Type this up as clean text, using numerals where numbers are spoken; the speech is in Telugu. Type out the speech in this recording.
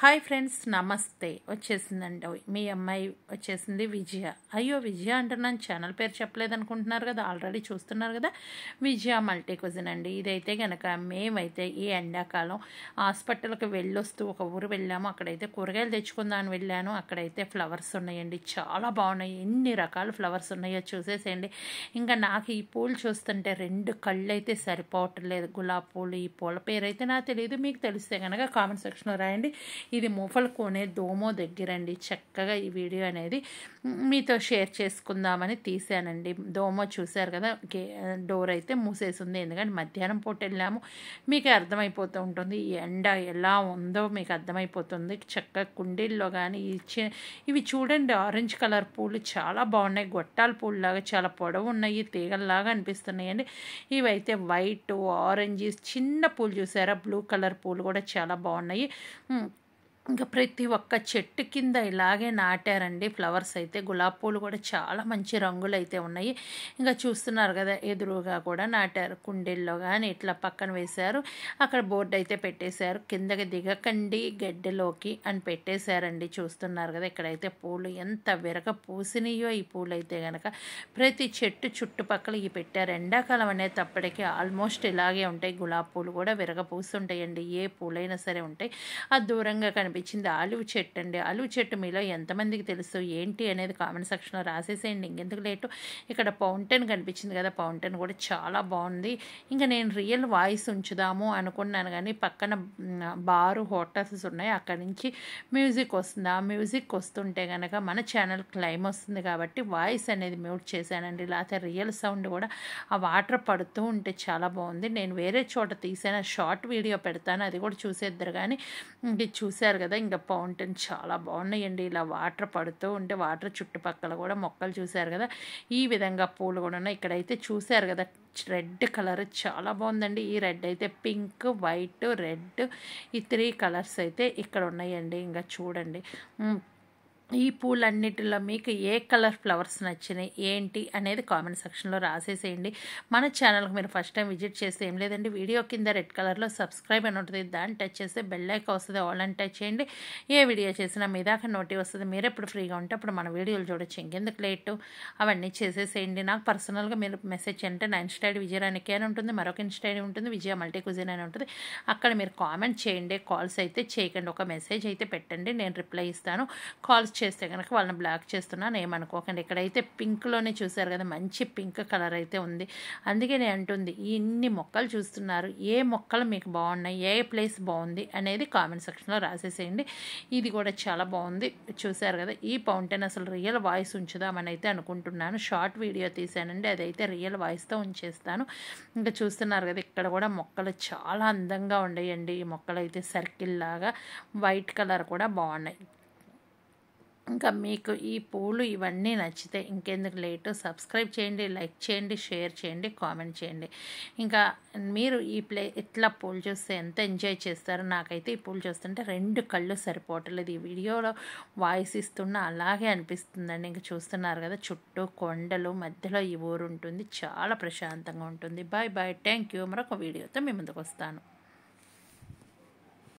హాయ్ ఫ్రెండ్స్, నమస్తే. వచ్చేసిందండి మీ అమ్మాయి వచ్చేసింది విజయ. అయ్యో, విజయ అంటున్నాను, ఛానల్ పేరు చెప్పలేదు అనుకుంటున్నారు కదా, ఆల్రెడీ చూస్తున్నారు కదా. విజయ మల్టీ కుజిన్ అండి. ఇదైతే కనుక మేమైతే ఈ ఎండాకాలం హాస్పిటల్కి వెళ్ళొస్తూ ఒక ఊరు వెళ్ళాము. అక్కడైతే కూరగాయలు తెచ్చుకుందామని వెళ్ళాను. అక్కడైతే ఫ్లవర్స్ ఉన్నాయండి, చాలా బాగున్నాయి. ఎన్ని రకాల ఫ్లవర్స్ ఉన్నాయో చూసేసేయండి. ఇంకా నాకు ఈ పూలు చూస్తుంటే రెండు కళ్ళు అయితే సరిపోవట్లేదు. గులాబీ పూలు, ఈ పూల పేరు అయితే నాకు తెలియదు, మీకు తెలిస్తే కనుక కామెంట్ సెక్షన్లో రాయండి. ఇది మూఫలు కొనే దోమో దగ్గరండి. చక్కగా ఈ వీడియో అనేది మీతో షేర్ చేసుకుందామని తీసానండి. దోమో చూశారు కదా, డోర్ అయితే మూసేసింది. ఎందుకంటే మధ్యాహ్నం పూట వెళ్ళాము, మీకు అర్థమైపోతూ ఉంటుంది ఈ ఎండ ఎలా ఉందో, మీకు అర్థమైపోతుంది. చక్కగా కుండీల్లో కానీ ఇవి చూడండి, ఆరెంజ్ కలర్ పూలు చాలా బాగున్నాయి. గొట్టాల పూలులాగా చాలా పొడవు ఉన్నాయి, తీగల్లాగా అనిపిస్తున్నాయండి. ఇవైతే వైట్, ఆరెంజ్, చిన్న పూలు చూసారా, బ్లూ కలర్ పూలు కూడా చాలా బాగున్నాయి. ఇంకా ప్రతి ఒక్క చెట్టు కింద ఇలాగే నాటారండి ఫ్లవర్స్ అయితే. గులాబీ పూలు కూడా చాలా మంచి రంగులు అయితే ఉన్నాయి. ఇంకా చూస్తున్నారు కదా, ఎదురుగా కూడా నాటారు, కుండీల్లో కానీ ఇట్లా పక్కన వేశారు. అక్కడ బోర్డు అయితే పెట్టేశారు, కిందకి దిగకండి గడ్డలోకి అని పెట్టేశారండి. చూస్తున్నారు కదా, ఇక్కడైతే పూలు ఎంత విరగ పూసినాయో. ఈ పూలు అయితే కనుక ప్రతి చెట్టు చుట్టుపక్కల ఇవి పెట్టారు. ఎండాకాలం అనేటప్పటికీ ఆల్మోస్ట్ ఇలాగే ఉంటాయి. గులాబీ పూలు కూడా విరగ పూస్తుంటాయండి, ఏ పూలైనా సరే ఉంటాయి. అది దూరంగా కనిపించింది ఆలివ్ చెట్టు అండి. ఆలివ్ చెట్టు మీలో ఎంతమందికి తెలుసు ఏంటి అనేది కామెంట్ సెక్షన్లో రాసేసేయండి. ఇంకెందుకు లేటు. ఇక్కడ ఫౌంటైన్ కనిపించింది కదా, ఫౌంటైన్ కూడా చాలా బాగుంది. ఇంకా నేను రియల్ వాయిస్ ఉంచుదాము అనుకున్నాను, కానీ పక్కన బారు హోటల్స్ ఉన్నాయి, అక్కడి నుంచి మ్యూజిక్ వస్తుంది. ఆ మ్యూజిక్ వస్తుంటే కనుక మన ఛానల్ క్లైమ్ వస్తుంది కాబట్టి వాయిస్ అనేది మ్యూట్ చేశానండి. లేకపోతే రియల్ సౌండ్ కూడా ఆ వాటర్ పడుతూ ఉంటే చాలా బాగుంది. నేను వేరే చోట తీసాను, షార్ట్ వీడియో పెడతాను, అది కూడా చూసేద్దరు. కానీ ఇది చూశారు కదా, ఇంకా ఫౌంటైన్ చాలా బాగున్నాయండి. ఇలా వాటర్ పడుతూ ఉంటే వాటర్ చుట్టుపక్కల కూడా మొక్కలు చూశారు కదా, ఈ విధంగా పూలు కూడా ఉన్నాయి. ఇక్కడైతే చూశారు కదా, రెడ్ కలర్ చాలా బాగుందండి. ఈ రెడ్ అయితే పింక్, వైట్, రెడ్, ఈ 3 కలర్స్ అయితే ఇక్కడ ఉన్నాయండి. ఇంకా చూడండి, ఈ పూలన్నిటిలో మీకు ఏ కలర్ ఫ్లవర్స్ నచ్చినాయి ఏంటి అనేది కామెంట్ సెక్షన్లో రాసేసేయండి. మన ఛానల్కి మీరు ఫస్ట్ టైం విజిట్ చేస్తే ఏం లేదండి, వీడియో కింద రెడ్ కలర్లో సబ్స్క్రైబ్ అని ఉంటుంది, దాన్ని టచ్ చేస్తే బెల్ ఐకాన్ వస్తుంది, ఆల్ అని టచ్ చేయండి. ఏ వీడియో చేసినా మీ దాకా నోటి వస్తుంది. మీరు ఎప్పుడు ఫ్రీగా ఉంటే అప్పుడు మన వీడియోలు చూడొచ్చు. ఇంకెందుకు లేటు, అవన్నీ చేసేసేయండి. నాకు పర్సనల్గా మీరు మెసేజ్ అంటే నా ఇన్స్టా ఐడి విజయరానికి అని ఉంటుంది, మరొక ఇన్స్టా ఐడి ఉంటుంది విజయ మల్టీ కుజిన్ అని ఉంటుంది. అక్కడ మీరు కామెంట్ చేయండి, కాల్స్ అయితే చేయకండి. ఒక మెసేజ్ అయితే పెట్టండి, నేను రిప్లై ఇస్తాను. కాల్స్ చేస్తే కనుక వాళ్ళని బ్లాక్ చేస్తున్నాను, ఏమనుకోకండి. ఇక్కడైతే పింక్లోనే చూసారు కదా, మంచి పింక్ కలర్ అయితే ఉంది. అందుకే నేను అంటుంది, ఇన్ని మొక్కలు చూస్తున్నారు, ఏ మొక్కలు మీకు బాగున్నాయి, ఏ ప్లేస్ బాగుంది అనేది కామెంట్ సెక్షన్లో రాసేసేయండి. ఇది కూడా చాలా బాగుంది, చూసారు కదా. ఈ ఫౌంటైన్ అసలు రియల్ వాయిస్ ఉంచుదామని అయితే అనుకుంటున్నాను. షార్ట్ వీడియో తీసానండి, అదైతే రియల్ వాయిస్తో ఉంచేస్తాను. ఇంకా చూస్తున్నారు కదా, ఇక్కడ కూడా మొక్కలు చాలా అందంగా ఉండేయండి. ఈ మొక్కలు అయితే సర్కిల్ లాగా వైట్ కలర్ కూడా బాగున్నాయి. ఇంకా మీకు ఈ పూలు ఇవన్నీ నచ్చితే ఇంకెందుకు లేటు, సబ్స్క్రైబ్ చేయండి, లైక్ చేయండి, షేర్ చేయండి, కామెంట్ చేయండి. ఇంకా మీరు ఈ ఇట్లా పూలు చూస్తే ఎంత ఎంజాయ్ చేస్తారో. నాకైతే ఈ పూలు చూస్తుంటే రెండు కళ్ళు సరిపోవట్లేదు. ఈ వీడియోలో వాయిస్ ఇస్తున్నా అలాగే అనిపిస్తుందండి. ఇంకా చూస్తున్నారు కదా, చుట్టూ కొండలు, మధ్యలో ఈ ఊరు ఉంటుంది, చాలా ప్రశాంతంగా ఉంటుంది. Bye bye, thank you. మరొక వీడియోతో మీ ముందుకు వస్తాను.